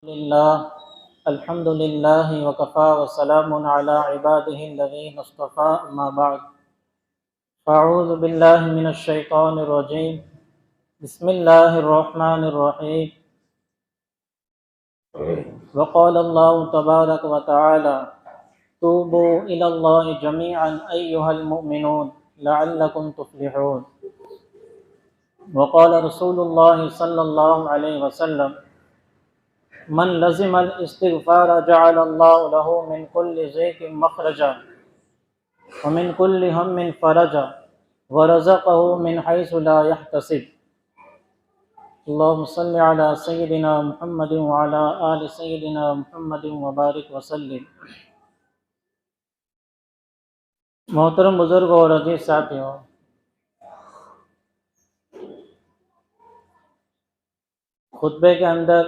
لله الحمد لله وكفى وسلام على عباده الذين اصطفى أما بعد فأعوذ بالله من الشيطان الرجيم بسم الله الرحمن الرحيم وقال الله تبارك وتعالى توبوا إلى الله جميعا أيها المؤمنون لعلكم تفلحون وقال رسول الله صلى الله عليه وسلم من لزم الاستغفار جعل الله له من كل ضيق مخرجا ومن كل هم فرجا ورزقه من حيث لا يحتسب اللهم صل على سيدنا محمد وعلى آل سيدنا محمد وبارك وسلم۔ محترم بزرگوں اور عزیز ساتھیوں، خطبے کے اندر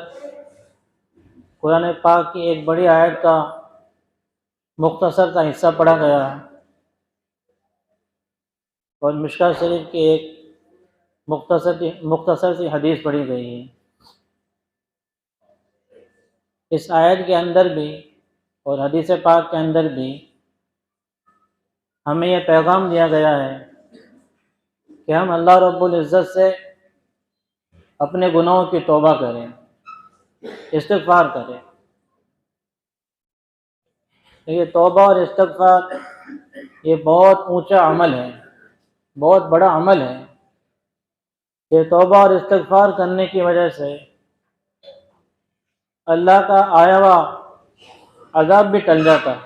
قرآن پاک کی ایک بڑی آیت کا مختصر کا حصہ پڑھا گیا اور مشکوٰۃ شریف کی ایک مختصر سی حدیث پڑھی گئی ہے۔ اس آیت کے اندر بھی اور حدیث پاک کے اندر بھی ہمیں یہ پیغام دیا گیا ہے کہ ہم اللہ رب العزت سے اپنے گناہوں کی توبہ کریں، استغفار کریں۔ یہ توبہ اور استغفار یہ بہت اونچا عمل ہے، بہت بڑا عمل ہے۔ یہ توبہ اور استغفار کرنے کی وجہ سے اللہ کا آیا ہوا عذاب بھی ٹل جاتا ہے۔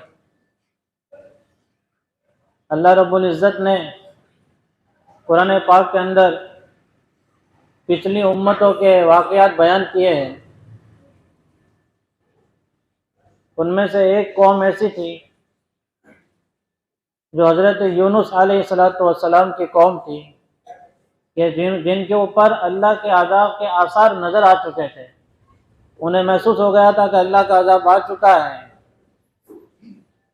اللہ رب العزت نے قرآن پاک کے اندر پچھلی امتوں کے واقعات بیان کیے ہیں۔ ان میں سے ایک قوم ایسی تھی جو حضرت یونس علیہ السلام کی قوم تھی کہ جن کے اوپر اللہ کے عذاب کے آثار نظر آ چکے تھے۔ انہیں محسوس ہو گیا تھا کہ اللہ کا عذاب آ چکا ہے۔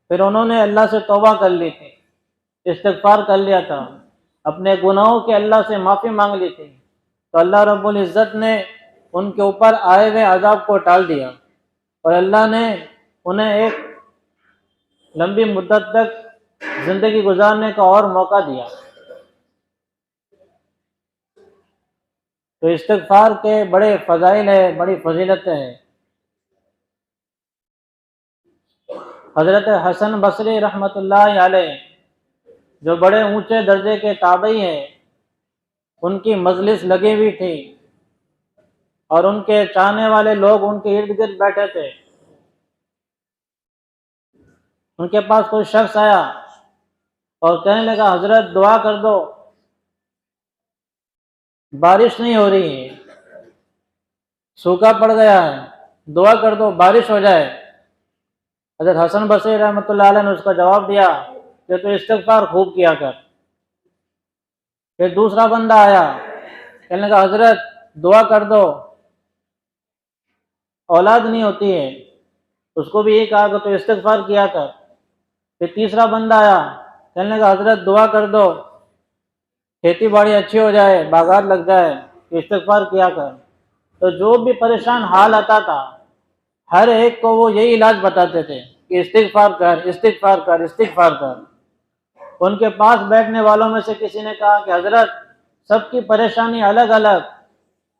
پھر انہوں نے اللہ سے توبہ کر لی تھی، استغفار کر لیا تھا، اپنے گناہوں کے اللہ سے معافی مانگ لی تھی، تو اللہ رب العزت نے ان کے اوپر آئے ہوئے عذاب کو ٹال دیا اور اللہ نے انہیں ایک لمبی مدت تک زندگی گزارنے کا اور موقع دیا۔ تو استغفار کے بڑے فضائل ہیں، بڑی فضیلتیں ہیں۔ حضرت حسن بصری رحمۃ اللہ علیہ جو بڑے اونچے درجے کے تابعی ہیں، ان کی مجلس لگی ہوئی تھی اور ان کے چاہنے والے لوگ ان کے ارد گرد بیٹھے تھے۔ ان کے پاس کوئی شخص آیا اور کہنے لگا حضرت دعا کر دو، بارش نہیں ہو رہی ہے، سوکھا پڑ گیا ہے، دعا کر دو بارش ہو جائے۔ حضرت حسن بصری رحمۃ اللہ علیہ نے اس کا جواب دیا کہ تو استغفار خوب کیا کر۔ پھر دوسرا بندہ آیا، کہنے لگا حضرت دعا کر دو، اولاد نہیں ہوتی ہے، اس کو بھی یہ کہا کہ تو استغفار کیا کر۔ پھر تیسرا بندہ آیا، کہنے لگا حضرت دعا کر دو، کھیتی باڑی اچھی ہو جائے، باغات لگ جائے، استغفار کیا کر۔ تو جو بھی پریشان حال آتا تھا، ہر ایک کو وہ یہی علاج بتاتے تھے کہ استغفار کر، استغفار کر، استغفار کر۔ ان کے پاس بیٹھنے والوں میں سے کسی نے کہا کہ حضرت سب کی پریشانی الگ الگ،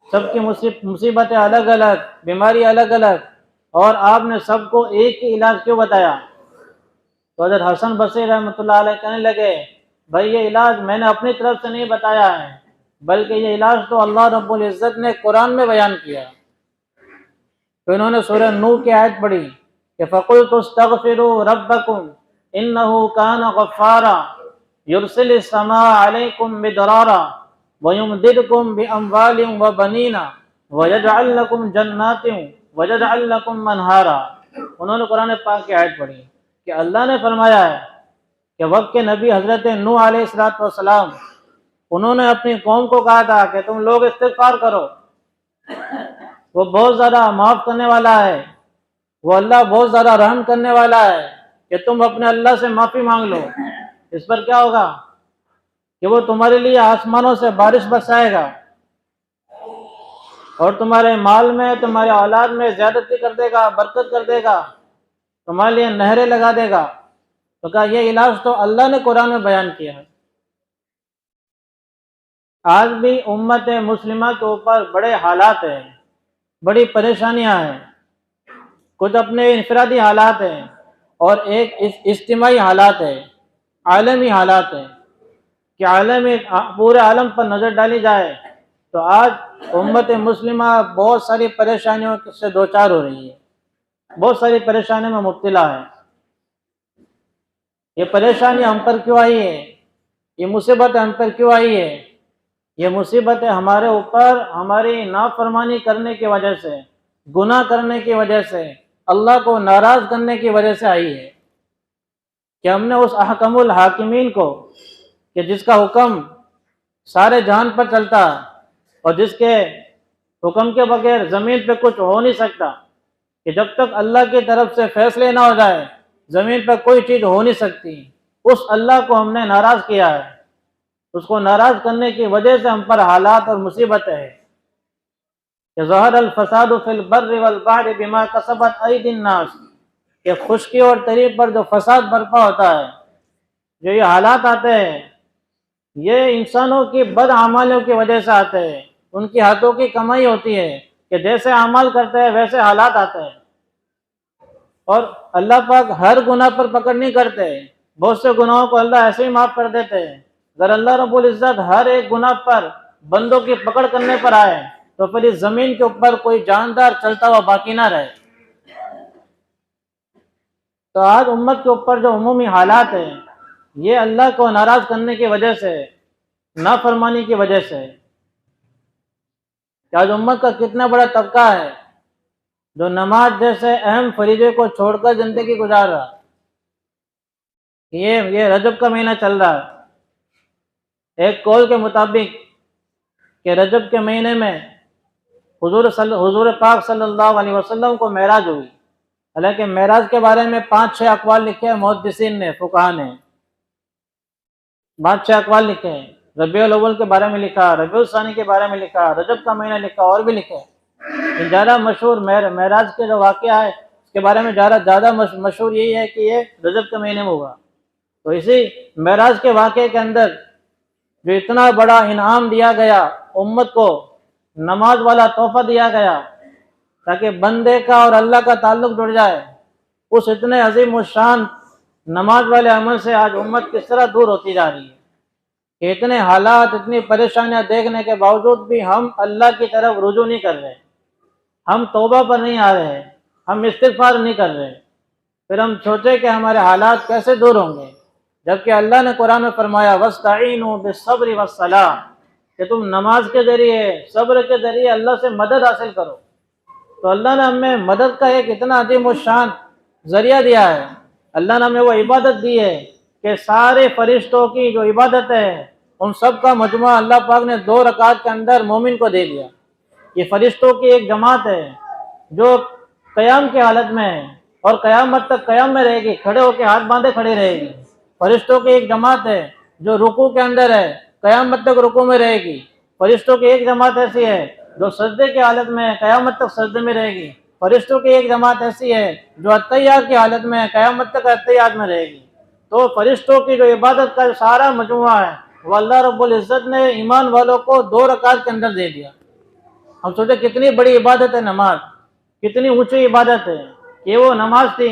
سب کی مصیبتیں الگ الگ، بیماری الگ الگ، اور آپ نے سب کو ایک ہی علاج کیوں بتایا؟ تو حضرت حسن بصری رحمۃ اللہ علیہ کہنے لگے بھائی یہ علاج میں نے اپنی طرف سے نہیں بتایا ہے، بلکہ یہ علاج تو اللہ رب العزت نے قرآن میں بیان کیا۔ تو انہوں نے سورہ نوح کی آیت پڑھی کہ فَقُلْتُ اسْتَغْفِرُوا رَبَّكُمْ إِنَّهُ كَانَ غَفَّارًا يُرْسِلِ السَّمَاءَ عَلَيْكُمْ مِدْرَارًا وَيُمْدِدْكُمْ بِأَمْوَالٍ وَبَنِينَ وَيَجْعَلْ لَكُمْ جَنَّاتٍ وَيَجْعَلْ لَكُمْ مَنْہَارًا۔ انہوں نے قرآن پاک کی آیت پڑھی کہ اللہ نے فرمایا ہے کہ وقت کے نبی حضرت نوح علیہ السلام انہوں نے اپنی قوم کو کہا تھا کہ تم لوگ استغفار کرو، وہ بہت زیادہ معاف کرنے والا ہے، وہ اللہ بہت زیادہ رحم کرنے والا ہے، کہ تم اپنے اللہ سے معافی مانگ لو۔ اس پر کیا ہوگا کہ وہ تمہارے لیے آسمانوں سے بارش برسائے گا، اور تمہارے مال میں تمہارے اولاد میں زیادتی کر دے گا، برکت کر دے گا، تمہارے لیے نہریں لگا دے گا۔ تو کہا یہ علاج تو اللہ نے قرآن میں بیان کیا ہے۔ آج بھی امت مسلمہ کے اوپر بڑے حالات ہیں، بڑی پریشانیاں ہیں، کچھ اپنے انفرادی حالات ہیں اور ایک اجتماعی حالات ہے، عالمی حالات ہے کہ پورے عالم پر نظر ڈالی جائے تو آج امت مسلمہ بہت ساری پریشانیوں سے دوچار ہو رہی ہے، بہت ساری پریشانیوں میں مبتلا ہے۔ یہ پریشانی ہم پر کیوں آئی ہے؟ یہ مصیبت ہم پر کیوں آئی ہے؟ یہ مصیبت ہمارے اوپر ہماری نافرمانی کرنے کی وجہ سے، گناہ کرنے کی وجہ سے، اللہ کو ناراض کرنے کی وجہ سے آئی ہے کہ ہم نے اس احکم الحاکمین کو، کہ جس کا حکم سارے جہان پر چلتا اور جس کے حکم کے بغیر زمین پہ کچھ ہو نہیں سکتا، کہ جب تک اللہ کی طرف سے فیصلے نہ ہو جائے زمین پر کوئی چیز ہو نہیں سکتی، اس اللہ کو ہم نے ناراض کیا ہے۔ اس کو ناراض کرنے کی وجہ سے ہم پر حالات اور مصیبت ہے کہ ظہر الفساد فی البر والبحر بما کسبت ایدی الناس، کہ خشکی اور تری پر جو فساد برپا ہوتا ہے، جو یہ حالات آتے ہیں، یہ انسانوں کی بد اعمالیوں کی وجہ سے آتے ہیں، ان کی ہاتھوں کی کمائی ہوتی ہے کہ جیسے اعمال کرتے ہیں ویسے حالات آتے ہیں۔ اور اللہ پاک ہر گناہ پر پکڑ نہیں کرتے، بہت سے گناہوں کو اللہ ایسے ہی معاف کر دیتے ہیں۔ اگر اللہ رب العزت ہر ایک گناہ پر بندوں کی پکڑ کرنے پر آئے تو پھر اس زمین کے اوپر کوئی جاندار چلتا ہوا باقی نہ رہے۔ تو آج امت کے اوپر جو عمومی حالات ہیں یہ اللہ کو ناراض کرنے کی وجہ سے، نافرمانی کی وجہ سے۔ کہ آج امت کا کتنا بڑا طبقہ ہے جو نماز جیسے اہم فریضے کو چھوڑ کر زندگی گزار رہا۔ یہ رجب کا مہینہ چل رہا ہے، ایک قول کے مطابق کہ رجب کے مہینے میں حضور پاک صلی اللہ علیہ وسلم کو معراج ہوئی۔ حالانکہ معراج کے بارے میں 5-6 اقوال لکھے ہیں محدثین نے، فقہا نے 5-6 اقوال لکھے ہیں۔ ربیع الاول کے بارے میں لکھا، ربیع الثانی کے بارے میں لکھا، رجب کا مہینہ لکھا، اور بھی لکھے۔ زیادہ مشہور معراج کے جو واقعہ ہے اس کے بارے میں زیادہ مشہور یہی ہے کہ یہ رجب کے مہینے میں ہوا۔ تو اسی معراج کے واقعے کے اندر جو اتنا بڑا انعام دیا گیا امت کو، نماز والا تحفہ دیا گیا تاکہ بندے کا اور اللہ کا تعلق جڑ جائے، اس اتنے عظیم الشان نماز والے عمل سے آج امت کس طرح دور ہوتی جا رہی ہے کہ اتنے حالات، اتنی پریشانیاں دیکھنے کے باوجود بھی ہم اللہ کی طرف رجوع نہیں کر رہے، ہم توبہ پر نہیں آ رہے، ہم استغفار نہیں کر رہے۔ پھر ہم سوچے کہ ہمارے حالات کیسے دور ہوں گے، جبکہ اللہ نے قرآن میں فرمایا وَاسْتَعِینُوا بِالصَّبْرِ وَالصَّلَاةِ، کہ تم نماز کے ذریعے، صبر کے ذریعے اللہ سے مدد حاصل کرو۔ تو اللہ نے ہمیں مدد کا ایک اتنا عظیم الشان ذریعہ دیا ہے، اللہ نے ہمیں وہ عبادت دی ہے کہ سارے فرشتوں کی جو عبادت ہے ان سب کا مجموعہ اللہ پاک نے 2 رکعت کے اندر مومن کو دے دیا۔ یہ فرشتوں کی ایک جماعت ہے جو قیام کی حالت میں ہے اور قیامت تک قیام میں رہے گی، کھڑے ہو کے ہاتھ باندھے کھڑی رہے گی۔ فرشتوں کی ایک جماعت ہے جو رکوع کے اندر ہے، قیامت تک رکوع میں رہے گی۔ فرشتوں کی ایک جماعت ایسی ہے جو سجدے کی حالت میں ہے، قیامت تک سجدے میں رہے گی۔ فرشتوں کی ایک جماعت ایسی ہے جو اتحیات کی حالت میں ہے، قیامت تک اتحیات میں رہے گی۔ تو فرشتوں کی جو عبادت کا سارا مجموعہ ہے وہ اللہ رب العزت نے ایمان والوں کو 2 رکعت کے اندر دے دیا۔ ہم سوچے کتنی بڑی عبادت ہے نماز، کتنی اونچی عبادت ہے کہ وہ نماز تھی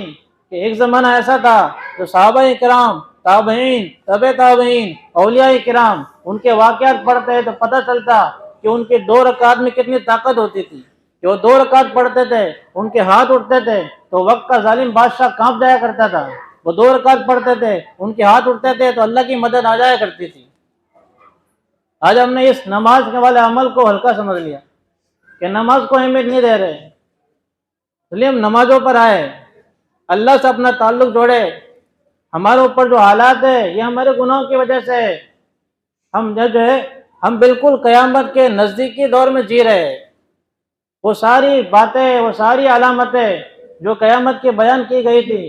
کہ ایک زمانہ ایسا تھا جو صحابہ کرام، تابعین، تبع تابعین، اولیاء کرام ان کے واقعات پڑھتے ہیں تو پتہ چلتا کہ ان کے 2 رکعت میں کتنی طاقت ہوتی تھی کہ وہ 2 رکعت پڑھتے تھے، ان کے ہاتھ اٹھتے تھے تو وقت کا ظالم بادشاہ کانپ جایا کرتا تھا۔ وہ 2 رکعت پڑھتے تھے، ان کے ہاتھ اٹھتے تھے تو اللہ کی مدد آ جایا کرتی تھی۔ آج ہم نے اس نماز کے والے عمل کو ہلکا سمجھ لیا کہ نماز کو اہمیت نہیں دے رہے، اس لیے ہم نمازوں پر آئے، اللہ سے اپنا تعلق جوڑے۔ ہمارے اوپر جو حالات ہے یہ ہمارے گناہوں کی وجہ سے ہے۔ ہم بالکل قیامت کے نزدیکی دور میں جی رہے ہیں۔ وہ ساری باتیں، وہ ساری علامتیں جو قیامت کی بیان کی گئی تھی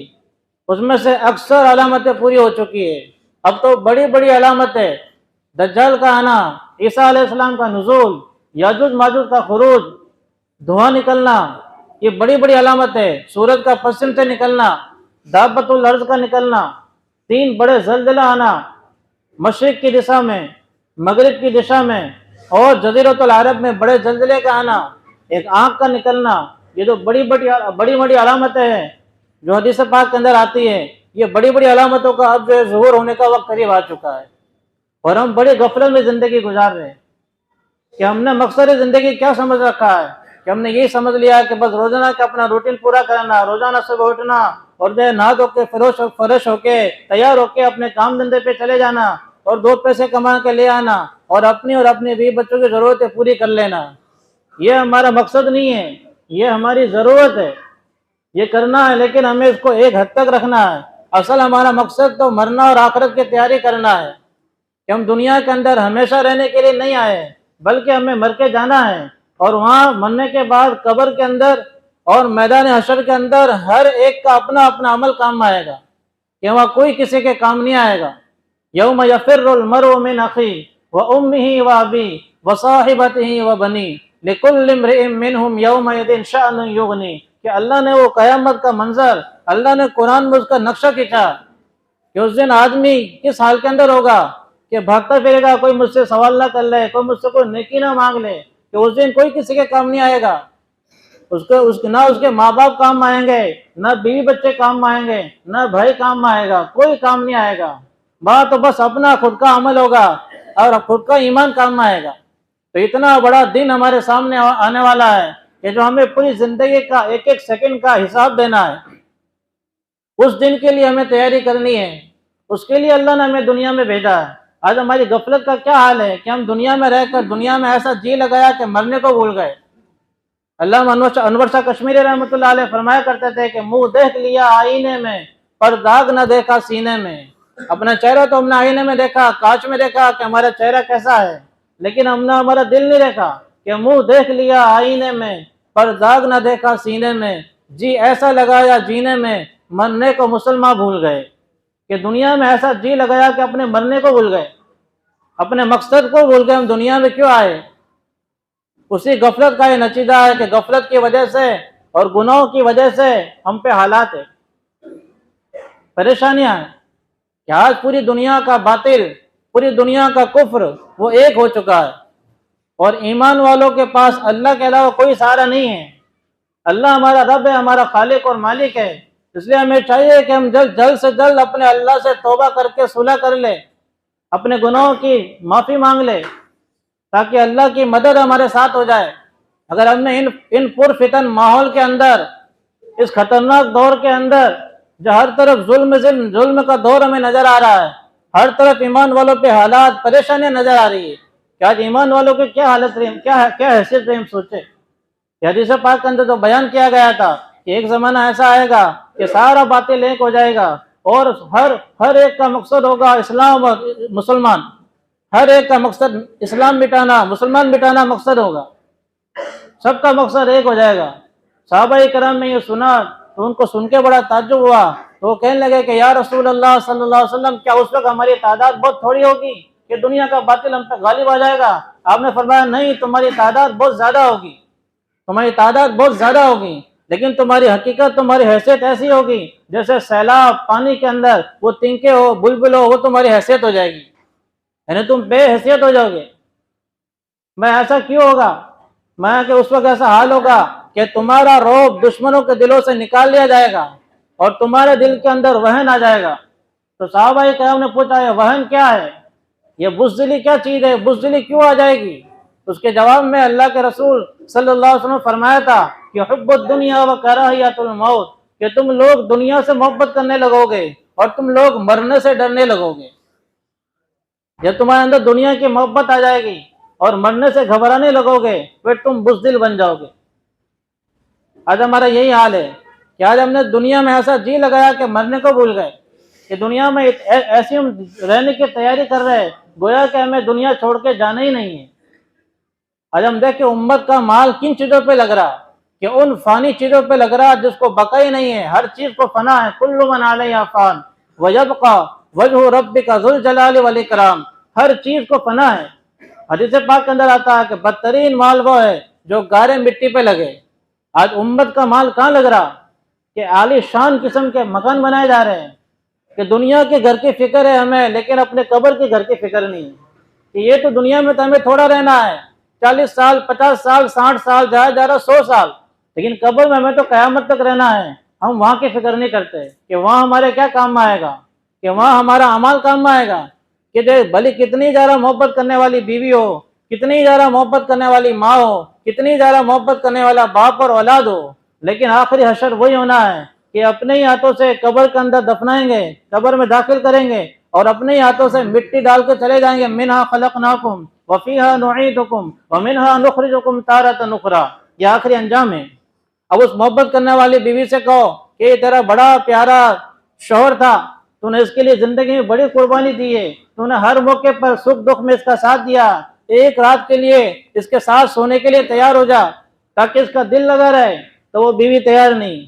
اس میں سے اکثر علامتیں پوری ہو چکی ہے۔ اب تو بڑی بڑی علامتیں، دجال کا آنا، عیسیٰ علیہ السلام کا نزول، یاجوج ماجوج کا خروج، دھواں نکلنا، یہ بڑی بڑی علامت ہے، سورج کا پشچم سے نکلنا، دابۃ الارض کا نکلنا، 3 بڑے زلزلہ آنا، مشرق کی دشا میں، مغرب کی دشا میں، اور جزیرۃ العرب میں بڑے زلزلے کا آنا، ایک آنکھ کا نکلنا، یہ جو بڑی بڑی علامتیں ہیں جو حدیث پاک کے اندر آتی ہے، یہ بڑی بڑی علامتوں کا اب جو ہے ظہور ہونے کا وقت قریب آ چکا ہے، اور ہم بڑے غفلت میں زندگی گزار رہے ہیں کہ ہم نے مقصد زندگی کیا سمجھ رکھا ہے کہ ہم نے یہی سمجھ لیا کہ بس روزانہ کا اپنا روٹین پورا کرنا، روزانہ صبح اٹھنا اور جو ہے نہا دھو کے فریش ہو کے تیار ہو کے اپنے کام دھندے پہ چلے جانا اور 2 پیسے کما کے لے آنا اور اپنے بیوی بچوں کی ضرورتیں پوری کر لینا، یہ ہمارا مقصد نہیں ہے، یہ ہماری ضرورت ہے، یہ کرنا ہے، لیکن ہمیں اس کو ایک حد تک رکھنا ہے۔ اصل ہمارا مقصد تو مرنا اور آخرت کی تیاری کرنا ہے کہ ہم دنیا کے اندر ہمیشہ رہنے کے لیے نہیں آئے، بلکہ ہمیں مر کے جانا ہے، اور وہاں مرنے کے بعد قبر کے اندر اور میدان حشر کے اندر ہر ایک کا اپنا اپنا عمل کام آئے گا، کہ وہاں کوئی کسی کے کام نہیں آئے گا۔ یوم یفر المرء من اخیہ وامہ وابیہ وصاحبتہ وبنیہ لکل امرئ منہم یومئذ شأن یغنیہ، کہ اللہ نے وہ قیامت کا منظر، اللہ نے قرآن میں اس کا نقشہ کھینچا کہ اس دن آدمی کس حال کے اندر ہوگا کہ بھاگتا پھرے گا، کوئی مجھ سے سوال نہ کر لے، کوئی مجھ سے کوئی نیکی نہ مانگ لے، کہ اس دن کوئی کسی کے کام نہیں آئے گا، نہ اس کے ماں باپ کام آئیں گے، نہ بیوی بچے کام آئیں گے، نہ بھائی کام آئے گا، کوئی کام نہیں آئے گا، بات تو بس اپنا خود کا عمل ہوگا اور خود کا ایمان کام آئے گا۔ تو اتنا بڑا دن ہمارے سامنے آنے والا ہے کہ جو ہمیں پوری زندگی کا ایک ایک سیکنڈ کا حساب دینا ہے، اس دن کے لیے ہمیں تیاری کرنی ہے، اس کے لیے اللہ نے ہمیں دنیا میں بھیجا ہے۔ آج ہماری غفلت کا کیا حال ہے کہ ہم دنیا میں رہ کر دنیا میں ایسا جی لگایا کہ مرنے کو بھول گئے۔ علامہ انور شاہ کشمیری رحمۃ اللہ علیہ فرمایا کرتے تھے کہ منہ دیکھ لیا آئینے میں پر داغ نہ دیکھا سینے میں، اپنا چہرہ تو ہم نے آئینے میں دیکھا، کانچ میں دیکھا کہ ہمارا چہرہ کیسا ہے، لیکن ہم نے ہمارا دل نہیں دیکھا، کہ منہ دیکھ لیا آئینے میں پر داغ نہ دیکھا سینے میں، جی ایسا لگایا جینے میں مرنے کو مسلمان بھول گئے، کہ دنیا میں ایسا جی لگایا کہ اپنے مرنے کو بھول گئے، اپنے مقصد کو بھول گئے، ہم دنیا میں کیوں آئے۔ اسی غفلت کا یہ نتیجہ ہے کہ غفلت کی وجہ سے اور گناہوں کی وجہ سے ہم پہ حالات ہیں، پریشانیاں ہیں، کہ آج پوری دنیا کا باطل، پوری دنیا کا کفر وہ ایک ہو چکا ہے، اور ایمان والوں کے پاس اللہ کے علاوہ کوئی سہارا نہیں ہے۔ اللہ ہمارا رب ہے، ہمارا خالق اور مالک ہے، اس لیے ہمیں چاہیے کہ ہم جلد سے جلد اپنے اللہ سے توبہ کر کے صلح کر لے، اپنے گناہوں کی معافی مانگ لے، تاکہ اللہ کی مدد ہمارے ساتھ ہو جائے۔ اگر ہم نے ان پرفتن ماحول کے اندر، اس خطرناک دور کے اندر جو ہر طرف ظلم کا دور ہمیں نظر آ رہا ہے، ہر طرف ایمان والوں پہ حالات پریشانیاں نظر آ رہی ہے، کہ آج ایمان والوں کی کیا حالت رہی، کیا حیثیت رہی، ہم سوچے۔ حدیث پاک کے اندر تو بیان کیا گیا تھا کہ ایک زمانہ ایسا آئے گا کہ سارا باطل ایک ہو جائے گا، اور ہر ایک کا مقصد ہوگا اسلام اور مسلمان، ہر ایک کا مقصد اسلام مٹانا، مسلمان مٹانا مقصد ہوگا، سب کا مقصد ایک ہو جائے گا۔ صحابہ کرام نے یہ سنا تو ان کو سن کے بڑا تعجب ہوا، تو وہ کہنے لگے کہ یا رسول اللہ صلی اللہ علیہ وسلم، کیا اس وقت ہماری تعداد بہت تھوڑی ہوگی کہ دنیا کا باطل ہم پہ غالب آ جائے گا؟ آپ نے فرمایا نہیں، تمہاری تعداد بہت زیادہ ہوگی، تمہاری تعداد بہت زیادہ ہوگی، لیکن تمہاری حقیقت، تمہاری حیثیت ایسی ہوگی جیسے سیلاب پانی کے اندر وہ تنکے ہو، بلبل ہو، وہ تمہاری حیثیت ہو جائے گی، یعنی تم بے حیثیت ہو جاؤ گے۔ میں ایسا کیوں ہوگا؟ میں کہ اس وقت ایسا حال ہوگا کہ تمہارا رعب دشمنوں کے دلوں سے نکال لیا جائے گا اور تمہارے دل کے اندر وہن آ جائے گا۔ تو صحابہ کرام نے پوچھا یہ وہن کیا ہے، یہ بزدلی کیا چیز ہے، بزدلی کیوں آ جائے گی؟ اس کے جواب میں اللہ کے رسول صلی اللہ علیہ وسلم فرمایا تھا کہ حب الدنیا و کراہیت الموت، کہ تم لوگ دنیا سے محبت کرنے لگو گے اور تم لوگ مرنے سے ڈرنے لگو گے۔ جب تمہارے اندر دنیا کی محبت آ جائے گی اور مرنے سے گھبرانے لگو گے، پھر تم بزدل بن جاؤ گے۔ آج ہمارا یہی حال ہے کہ آج ہم نے دنیا میں ایسا جی لگایا کہ مرنے کو بھول گئے، کہ دنیا میں ایسی ہم رہنے کی تیاری کر رہے ہیں گویا کہ ہمیں دنیا چھوڑ کے جانا ہی نہیں ہے۔ آج ہم دیکھیں امت کا مال کن چیزوں پہ لگ رہا، کہ ان فانی چیزوں پہ لگ رہا جس کو بقا ہی نہیں ہے، ہر چیز کو فنا ہے، کل من علیہا فان ویبقی وجہ ربک ذو الجلال والاکرام، ہر چیز کو فنا ہے۔ حدیث پاک کے اندر آتا ہے کہ بدترین مال وہ ہے جو گارے مٹی پہ لگے. آج امت کا مال کہاں لگ رہا کہ عالی شان قسم کے مکان بنائے جا رہے ہیں کہ دنیا کے گھر کی فکر ہے ہمیں لیکن اپنے قبر کے گھر کی فکر نہیں ہے کہ یہ تو دنیا میں تو ہمیں تھوڑا رہنا ہے, 40 سال 50 سال 60 سال جا رہا 100 سال, لیکن قبر میں ہمیں تو قیامت تک رہنا ہے. ہم وہاں کی فکر نہیں کرتے کہ وہاں ہمارے کیا کام میں آئے گا, کہ وہاں ہمارا اعمال کام میں آئے گا. کہ بھلی کتنی زیادہ محبت کرنے والی بیوی ہو, کتنی زیادہ محبت کرنے والی ماں ہو, کتنی زیادہ محبت کرنے والا باپ اور اولاد ہو, لیکن آخری حشر وہی ہونا ہے کہ اپنے ہی ہاتھوں سے قبر کے اندر دفنائیں گے, قبر میں داخل کریں گے اور اپنے ہی ہاتھوں سے مٹی ڈال کے چلے جائیں گے. منہا خلقناکم وفیہا نعیدکم ومنہا نخرجکم تارۃ اخری. یہ آخری انجام ہے. اب اس محبت کرنے والی بیوی سے کہو کہ یہ تیرا بڑا پیارا شوہر تھا, تو نے اس کے لیے زندگی میں بڑی قربانی دی ہے, تو نے ہر موقع پر سکھ دکھ میں اس کا ساتھ دیا, ایک رات کے لیے اس کے ساتھ سونے کے لیے تیار ہو جا تاکہ اس کا دل لگا رہے. تو وہ بیوی تیار نہیں,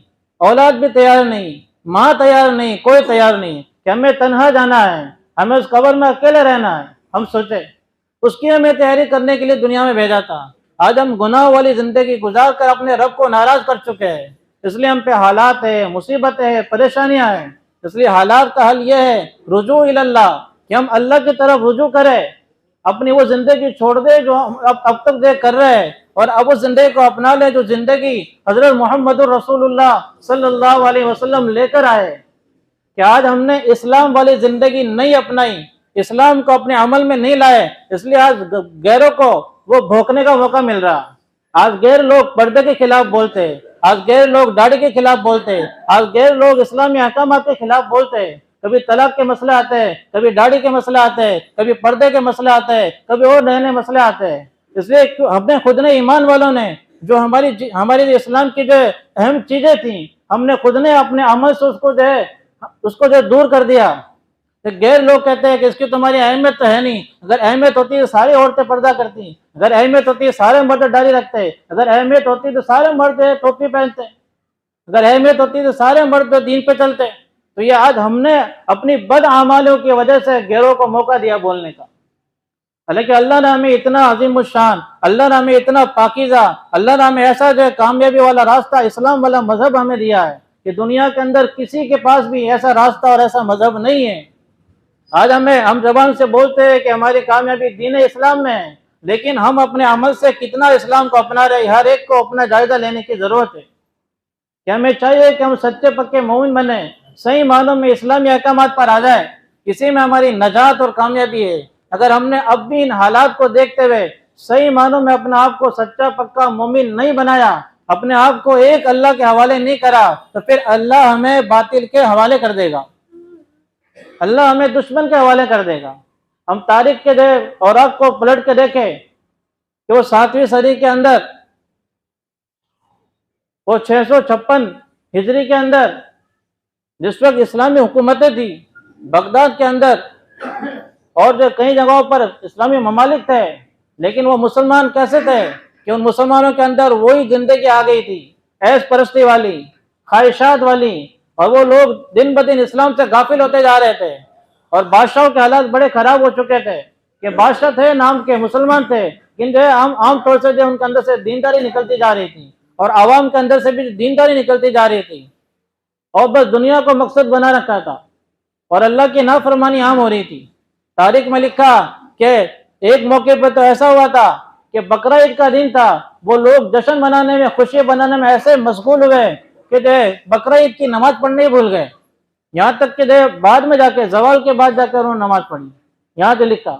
اولاد بھی تیار نہیں, ماں تیار نہیں, کوئی تیار نہیں کہ ہمیں تنہا جانا ہے, ہمیں اس قبر میں اکیلے رہنا ہے. ہم سوچے اس کی ہمیں تیاری کرنے کے لیے دنیا میں بھیجا تھا. آج ہم گناہ والی زندگی گزار کر اپنے رب کو ناراض کر چکے ہیں, اس لیے ہم پہ حالات ہے, مصیبتیں ہیں, پریشانیاں ہیں. اس لیے حالات کا حل یہ ہے رجوع اللہ, کہ ہم اللہ کی طرف رجوع کریں, اپنی وہ زندگی چھوڑ دے جو ہم اب تک کر رہے ہیں اور اب اس زندگی کو اپنا لے جو زندگی حضرت محمد الرسول اللہ صلی اللہ علیہ وسلم لے کر آئے. کہ آج ہم نے اسلام والی زندگی نہیں اپنائی, اسلام کو اپنے عمل میں نہیں لائے, اس لیے آج غیروں کو وہ بھوکنے کا موقع مل رہا. آج غیر لوگ پردے کے خلاف بولتے, آج غیر لوگ داڑھی کے خلاف بولتے, آج غیر لوگ اسلامی احکامات کے خلاف بولتے. کبھی طلاق کے مسئلے آتے ہیں, کبھی داڑھی کے مسئلے آتے ہیں, کبھی پردے کے مسئلے آتے ہیں, کبھی اور نئے نئے مسئلے آتے ہیں. اس لیے ہم نے خود نے ایمان والوں نے جو ہماری اسلام کی جو اہم چیزیں تھیں, ہم نے خود نے اپنے عمل سے اس کو دور کر دیا. غیر لوگ کہتے ہیں کہ اس کی تمہاری اہمیت تو ہے نہیں, اگر اہمیت ہوتی ہے ساری عورتیں پردہ کرتی, اگر اہمیت ہوتی ہے سارے مرد داڑھی رکھتے, اگر اہمیت ہوتی تو سارے مرد ٹوپی پہنتے, اگر اہمیت ہوتی تو سارے مرد دین پہ چلتے. تو یہ آج ہم نے اپنی بد اعمالوں کی وجہ سے غیروں کو موقع دیا بولنے کا. حالانکہ اللہ نے ہمیں اتنا عظیم الشان, اللہ نے ہمیں اتنا پاکیزہ, اللہ نے ہمیں ایسا جو کامیابی والا راستہ اسلام والا مذہب ہمیں دیا ہے کہ دنیا کے اندر کسی کے پاس بھی ایسا راستہ اور ایسا مذہب نہیں ہے. آج ہم زبان سے بولتے ہیں کہ ہماری کامیابی دین اسلام میں ہے, لیکن ہم اپنے عمل سے کتنا اسلام کو اپنا رہے, ہر ایک کو اپنا جائزہ لینے کی ضرورت ہے. کہ ہمیں چاہیے کہ ہم سچے پکے مومن بنیں, صحیح معنوں میں اسلامی احکامات پر آ جائیں, اسی میں ہماری نجات اور کامیابی ہے. اگر ہم نے اب بھی ان حالات کو دیکھتے ہوئے صحیح معنوں میں اپنے آپ کو سچا پکا مومن نہیں بنایا, اپنے آپ کو ایک اللہ کے حوالے نہیں کرا, تو پھر اللہ ہمیں باطل کے حوالے کر دے گا, اللہ ہمیں دشمن کے حوالے کر دے گا. ہم تاریخ کے اوراق کو پلٹ کے دیکھیں کہ وہ 7ویں صدی کے اندر, وہ 656 ہجری کے اندر جس وقت اسلامی حکومتیں تھی بغداد کے اندر اور جو کئی جگہوں پر اسلامی ممالک تھے, لیکن وہ مسلمان کیسے تھے کہ ان مسلمانوں کے اندر وہی زندگی آ گئی تھی, عیش پرستی والی, خواہشات والی, اور وہ لوگ دن بدن اسلام سے غافل ہوتے جا رہے تھے. اور بادشاہوں کے حالات بڑے خراب ہو چکے تھے کہ بادشاہ تھے نام کے مسلمان تھے, لیکن جو ہے عام طور سے جو ان کے اندر سے دینداری نکلتی جا رہی تھی اور عوام کے اندر سے بھی دینداری نکلتی جا رہی تھی, اور بس دنیا کو مقصد بنا رکھا تھا اور اللہ کی نافرمانی عام ہو رہی تھی. تاریخ میں لکھا کہ ایک موقع پہ تو ایسا ہوا تھا کہ بقرہ عید کا دن تھا, وہ لوگ جشن منانے میں, خوشی منانے میں ایسے مشغول ہوئے کہ بقرہ عید کی نماز پڑھنے ہی بھول گئے, یہاں تک کہ بعد میں جا کے زوال کے بعد جا کر انہوں نے نماز پڑھی. یہاں سے لکھا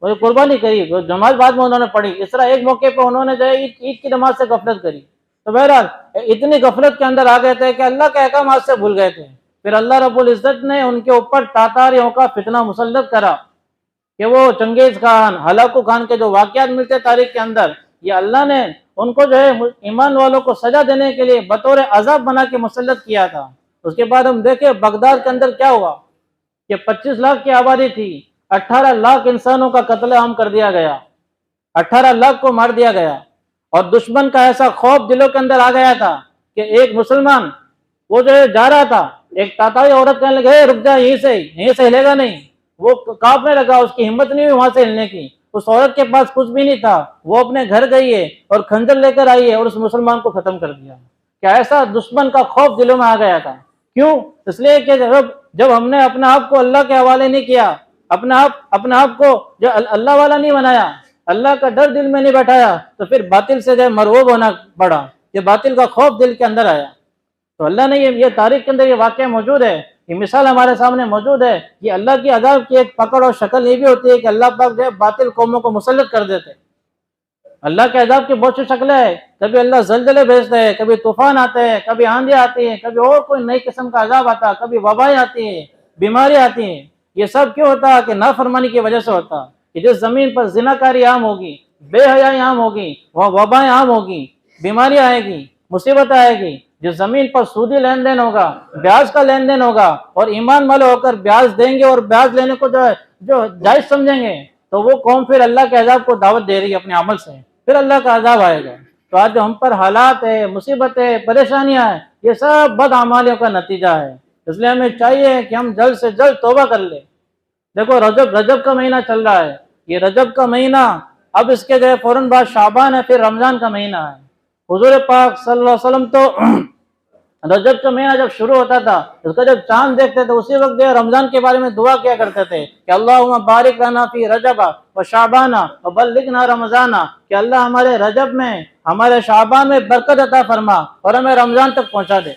وہ قربانی کری, وہ نماز بعد میں انہوں نے پڑھی. اس طرح ایک موقع پہ انہوں نے جو ہے عید کی نماز سے غفلت کری. تو بہرحال اتنی غفلت کے اندر آ گئے تھے کہ اللہ کے احکامات سے بھول گئے تھے. پھر اللہ رب العزت نے ان کے اوپر تاتاریوں کا فتنہ مسلط کرا کہ وہ چنگیز خان, ہلاکو خان کے جو واقعات ملتے تاریخ کے اندر, یہ اللہ نے ان کو جو ہے ایمان والوں کو سزا دینے کے لیے بطور عذاب بنا کے مسلط کیا تھا. اس کے بعد ہم دیکھیں بغداد کے اندر کیا ہوا کہ 25 لاکھ کی آبادی تھی, 18 لاکھ انسانوں کا قتل عام کر دیا گیا, 18 لاکھ کو مار دیا گیا. اور دشمن کا ایسا خوف دلوں کے اندر آ گیا تھا کہ ایک مسلمان وہ جو ہے جا رہا تھا, ایک تاتاری عورت کہنے لگے رک جا, یہیں سے ہلے گا نہیں. وہ کانپنے لگا, اس کی ہمت نہیں ہوئی وہاں سے ہلنے کی. اس عورت کے پاس کچھ بھی نہیں تھا، وہ اپنے گھر گئی ہے اور خنجر لے کر آئی ہے اور اس مسلمان کو ختم کر دیا۔ کیا ایسا دشمن کا خوف دلوں میں آ گیا تھا؟ کیوں؟ اس لیے کہ جب ہم نے اپنے آپ کو اللہ کے حوالے نہیں کیا، اپنے آپ کو جو اللہ والا نہیں بنایا، اللہ کا ڈر دل میں نہیں بیٹھایا، تو پھر باطل سے جو مرعوب ہونا پڑا، یہ باطل کا خوف دل کے اندر آیا۔ تو اللہ نے یہ تاریخ کے اندر یہ واقعہ موجود ہے، یہ مثال ہمارے سامنے موجود ہے کہ اللہ کی عذاب کی ایک پکڑ اور شکل یہ بھی ہوتی ہے کہ اللہ پاک جو ہے باطل قوموں کو مسلط کر دیتے۔ اللہ کے عذاب کی بہت سی شکلیں ہیں، کبھی اللہ زلزلے بھیجتے ہیں، کبھی طوفان آتے ہیں، کبھی آندھی آتی ہیں، کبھی اور کوئی نئی قسم کا عذاب آتا ہے، کبھی وبائیں آتی ہیں، بیماری آتی ہیں۔ یہ سب کیوں ہوتا ہے؟ کہ نافرمانی کی وجہ سے ہوتا ہے کہ جس زمین پر زناکاری عام ہوگی، بے حیائی عام ہوگی، وہاں وبائیں عام ہوگی، بیماری آئے گی، مصیبت آئے گی۔ جس زمین پر سودی لین دین ہوگا، بیاج کا لین دین ہوگا، اور ایمان والے ہو کر بیاج دیں گے اور بیاج لینے کو جو جائز سمجھیں گے، تو وہ قوم پھر اللہ کے عذاب کو دعوت دے رہی ہے اپنے عمل سے، پھر اللہ کا عذاب آئے گا۔ تو آج جو ہم پر حالات ہے، مصیبتیں، پریشانیاں ہیں، یہ سب بد اعمالیوں کا نتیجہ ہے۔ اس لیے ہمیں چاہیے کہ ہم جلد سے جلد توبہ کر لیں۔ دیکھو رجب کا مہینہ چل رہا ہے، یہ رجب کا مہینہ، اب اس کے جو ہے فوراً بعد شعبان ہے، پھر رمضان کا مہینہ ہے۔ حضور پاک صلی اللہ علیہ وسلم تو رجب کا مہینہ جب شروع ہوتا تھا، اس کا جب چاند دیکھتے تھے اسی وقت جو ہے رمضان کے بارے میں دعا کیا کرتے تھے کہ اللہم بارک لنا فی رجب و شعبان و بلغنا رمضان، کہ اللہ ہمارے رجب میں، ہمارے شعبان میں برکت عطا فرما اور ہمیں رمضان تک پہنچا دے۔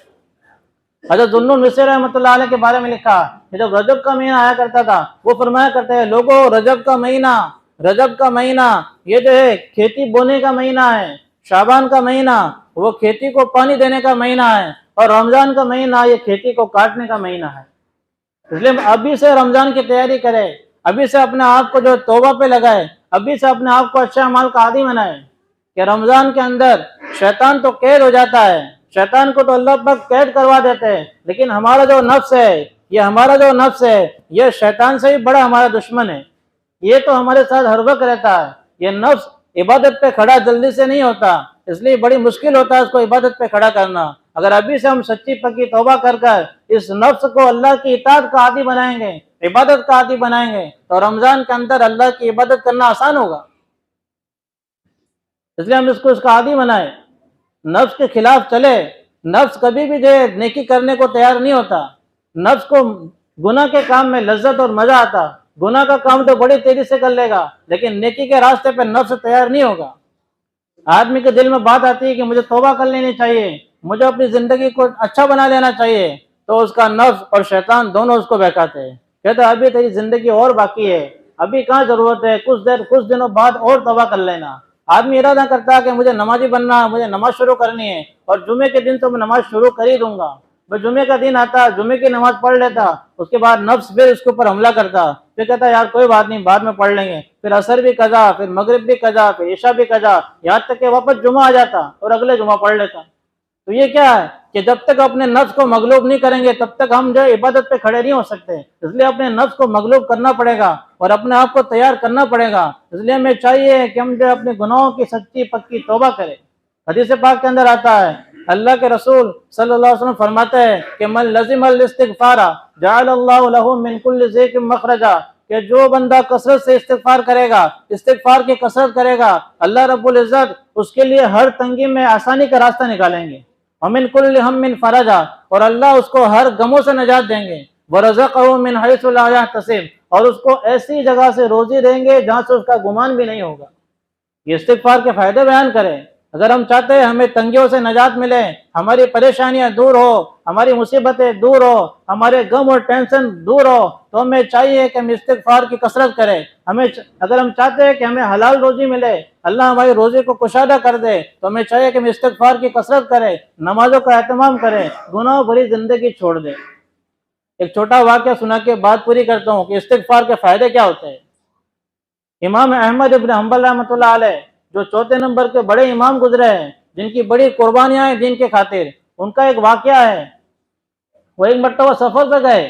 حضرت ذوالنون مصری رحمۃ اللہ علیہ کے بارے میں لکھا کہ جب رجب کا مہینہ آیا کرتا تھا، وہ فرمایا کرتے ہیں لوگوں رجب کا مہینہ یہ جو ہے کھیتی بونے کا مہینہ ہے، شعبان کا مہینہ وہ کھیتی کو پانی دینے کا مہینہ ہے، اور رمضان کا مہینہ یہ کھیتی کو کاٹنے کا مہینہ ہے۔ اس لیے ابھی سے رمضان کی تیاری کرے، ابھی سے اپنے آپ کو جو توبہ پہ لگائے، ابھی سے اپنے آپ کو اچھے اعمال کا عادی بنائے کہ رمضان کے اندر شیطان تو قید ہو جاتا ہے، شیطان کو تو اللہ پاک قید کروا دیتے ہیں، لیکن ہمارا جو نفس ہے یہ شیطان سے بھی بڑا ہمارا دشمن ہے۔ یہ تو ہمارے ساتھ ہر وقت رہتا ہے۔ یہ نفس عبادت پہ کھڑا جلدی سے نہیں ہوتا، اس لیے بڑی مشکل ہوتا ہے اس کو عبادت پہ کھڑا کرنا۔ اگر ابھی سے ہم سچی پکی توبہ کر اس نفس کو اللہ کی اطاعت کا عادی بنائیں گے، عبادت کا عادی بنائیں گے، تو رمضان کے اندر اللہ کی عبادت کرنا آسان ہوگا۔ اس لیے ہم اس کا عادی بنائیں، نفس کے خلاف چلے۔ نفس کبھی بھی نیکی کرنے کو تیار نہیں ہوتا، نفس کو گناہ کے کام میں لذت اور مزہ آتا، گناہ کا کام تو بڑی تیزی سے کر لے گا، لیکن نیکی کے راستے پہ نفس تیار نہیں ہوگا۔ آدمی کے دل میں بات آتی ہے کہ مجھے توبہ کر لینی چاہیے، مجھے اپنی زندگی کو اچھا بنا لینا چاہیے، تو اس کا نفس اور شیطان دونوں اس کو بہکاتے ہیں، کہتے ہیں ابھی تیری زندگی اور باقی ہے، ابھی کہاں ضرورت ہے، کچھ دنوں بعد اور توبہ کر لینا۔ آدمی ارادہ کرتا ہے کہ مجھے نمازی بننا ہے، مجھے نماز شروع کرنی ہے، اور جمعے کے دن تو میں نماز شروع کر ہی دوں گا۔ بس جمعے کا دن آتا، جمعے کی نماز پڑھ لیتا، اس کے بعد نفس پھر اس کے اوپر حملہ کرتا، پھر کہتا یار کوئی بات نہیں بعد میں پڑھ لیں گے، پھر عصر بھی قضا، پھر مغرب بھی قضا، پھر عشاء بھی قضا، یہاں تک کہ واپس جمعہ آ جاتا اور اگلے جمعہ پڑھ لیتا۔ تو یہ کیا ہے کہ جب تک اپنے نفس کو مغلوب نہیں کریں گے تب تک ہم جو عبادت پہ کھڑے نہیں ہو سکتے۔ اس لیے اپنے نفس کو مغلوب کرنا پڑے گا اور اپنے آپ کو تیار کرنا پڑے گا۔ اس لیے ہمیں چاہیے کہ ہم جو اپنے گناہوں کی سچی پکی توبہ کریں۔ حدیث پاک کے اندر آتا ہے، اللہ کے رسول صلی اللہ علیہ وسلم فرماتے ہیں کہ من لزم الاستغفار جعل اللہ له من كل ضيق مخرجا، کہ جو بندہ کثرت سے استغفار کرے گا، استغفار کی کثرت کرے گا، اللہ رب العزت اس کے لیے ہر تنگی میں آسانی کا راستہ نکالیں گے۔ ومن كل هم فرجا، اور اللہ اس کو ہر غموں سے نجات دیں گے۔ ورزقه من حيث لا يحتسب، اور اس کو ایسی جگہ سے روزی دیں گے جہاں سے اس کا گمان بھی نہیں ہوگا۔ یہ استغفار کے فائدے بیان کریں۔ اگر ہم چاہتے ہیں ہمیں تنگیوں سے نجات ملے، ہماری پریشانیاں دور ہو، ہماری مصیبتیں دور ہو، ہمارے غم اور ٹینشن دور ہو، تو ہمیں چاہیے کہ ہم استغفار کی کثرت کریں۔ اگر ہم چاہتے ہیں کہ ہمیں حلال روزی ملے، اللہ ہماری روزی کو کشادہ کر دے، تو ہمیں چاہیے کہ ہم استغفار کی کثرت کریں، نمازوں کا اہتمام کریں، گناہ بھری زندگی چھوڑ دیں۔ ایک چھوٹا واقعہ سنا کے بات پوری کرتا ہوں کہ استغفار کے فائدے کیا ہوتے ہیں۔ امام احمد ابن حنبل رحمۃ اللہ علیہ جو چوتھے نمبر کے بڑے امام گزرے ہیں، جن کی بڑی قربانیاں ہیں دین کے خاطر، ان کا ایک واقعہ ہے۔ وہ ایک مرتبہ سفر پہ گئے،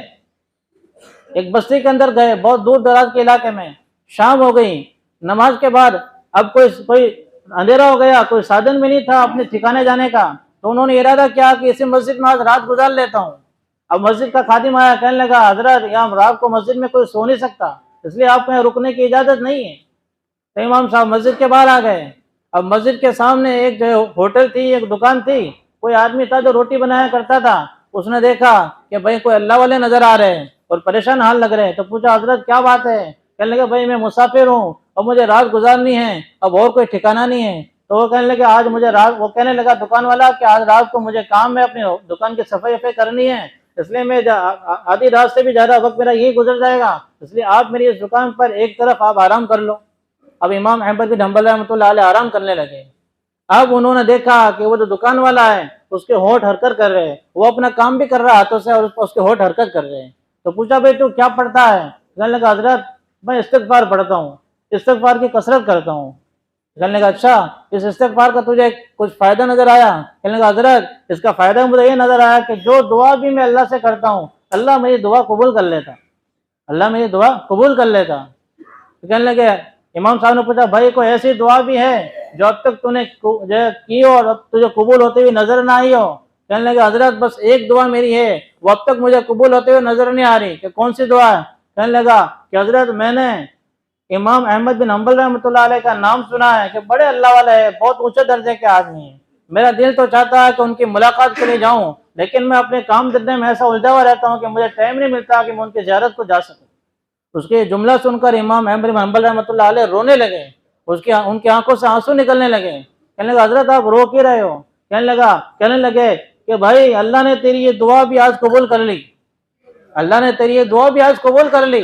ایک بستی کے اندر گئے، بہت دور دراز کے علاقے میں، شام ہو گئی، نماز کے بعد اب کوئی اندھیرا ہو گیا، کوئی سادن بھی نہیں تھا اپنے ٹھکانے جانے کا، تو انہوں نے ارادہ کیا کہ اسی مسجد میں آج رات گزار لیتا ہوں۔ اب مسجد کا خادم آیا، کہنے لگا حضرت یہاں رات کو مسجد میں کوئی سو نہیں سکتا، اس لیے آپ کو یہاں رکنے کی اجازت نہیں ہے۔ تو امام صاحب مسجد کے باہر آ گئے. اب مسجد کے سامنے ایک جو ہوٹل تھی, ایک دکان تھی, کوئی آدمی تھا جو روٹی بنایا کرتا تھا. اس نے دیکھا کہ بھائی کوئی اللہ والے نظر آ رہے ہیں اور پریشان حال لگ رہے ہیں, تو پوچھا حضرت کیا بات ہے؟ کہنے لگے بھائی میں مسافر ہوں اور مجھے رات گزارنی ہے, اب اور کوئی ٹھکانہ نہیں ہے. تو وہ کہنے لگے آج مجھے رات, وہ کہنے لگا دکان والا کہ آج رات کو مجھے کام ہے, اپنی دکان کی صفائی کرنی ہے, اس لیے میں آدھی رات سے بھی زیادہ وقت میرا یہی گزر جائے گا, اس لیے آپ میری اس دکان پر ایک طرف آپ آرام کر لو. اب امام احمد بن حنبل رحمۃ اللہ علیہ آرام کرنے لگے. اب انہوں نے دیکھا کہ وہ جو دکان والا ہے اس کے ہونٹ حرکت کر رہے ہیں, وہ اپنا کام بھی کر رہا ہاتھوں سے اور اس کے ہونٹ حرکت کر رہے ہیں. تو پوچھا بھائی تو کیا پڑھتا ہے؟ کہنے لگا حضرت میں استغفار پڑھتا ہوں, استغفار کی کثرت کرتا ہوں. کہنے لگا اچھا اس استغفار کا تجھے کچھ فائدہ نظر آیا؟ کہنے لگا حضرت اس کا فائدہ مجھے یہ نظر آیا کہ جو دعا بھی میں اللہ سے کرتا ہوں اللہ میری دعا قبول کر لیتا, اللہ میری دعا قبول کر لیتا. کہنے لگے امام صاحب نے پوچھا بھائی کوئی ایسی دعا بھی ہے جو اب تک تو نے کی ہو اور اب تجھے قبول ہوتے ہوئے نظر نہ آئی ہو؟ کہنے لگے حضرت بس ایک دعا میری ہے, وہ اب تک مجھے قبول ہوتے ہوئے نظر نہیں آ رہی. کہ کون سی دعا ہے؟ کہنے لگا کہ حضرت میں نے امام احمد بن حنبل رحمۃ اللہ علیہ کا نام سنا ہے کہ بڑے اللہ والے ہیں, بہت اونچے درجے کے آدمی ہیں, میرا دل تو چاہتا ہے کہ ان کی ملاقات کے لیے جاؤں, لیکن میں اپنے کام دھندے میں ایسا الجھا ہوا رہتا ہوں کہ مجھے ٹائم نہیں ملتا کہ میں ان کی زیارت کو جا سکوں. اس کے جملہ سن کر امام احمد بن حنبل رحمۃ اللہ علیہ رونے لگے, ان کی آنکھوں سے آنسو نکلنے لگے. کہنے لگا حضرت آپ رو کیوں رہے ہو؟ کہنے لگے کہ بھائی اللہ نے تیری یہ دعا بھی آج قبول کر لی, اللہ نے تیری یہ دعا بھی آج قبول کر لی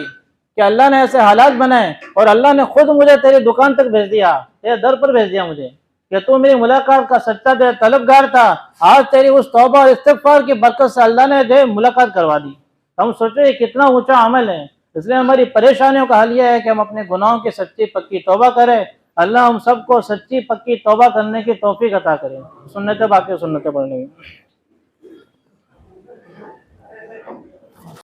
کہ اللہ نے ایسے حالات بنائے اور اللہ نے خود مجھے تیری دکان تک بھیج دیا, تیرے در پر بھیج دیا مجھے کہ تو میری ملاقات کا سچا طلبگار تھا. آج تیری اس توبہ اور استغفار کی برکت سے اللہ نے ملاقات کروا دی. ہم سوچے یہ کتنا اونچا عمل ہے. اس لیے ہماری پریشانیوں کا حل یہ ہے کہ ہم اپنے گناہوں کی سچی پکی توبہ کریں. اللہ ہم سب کو سچی پکی توبہ کرنے کی توفیق عطا کرے. سنت باقی سنت پڑھنے کی.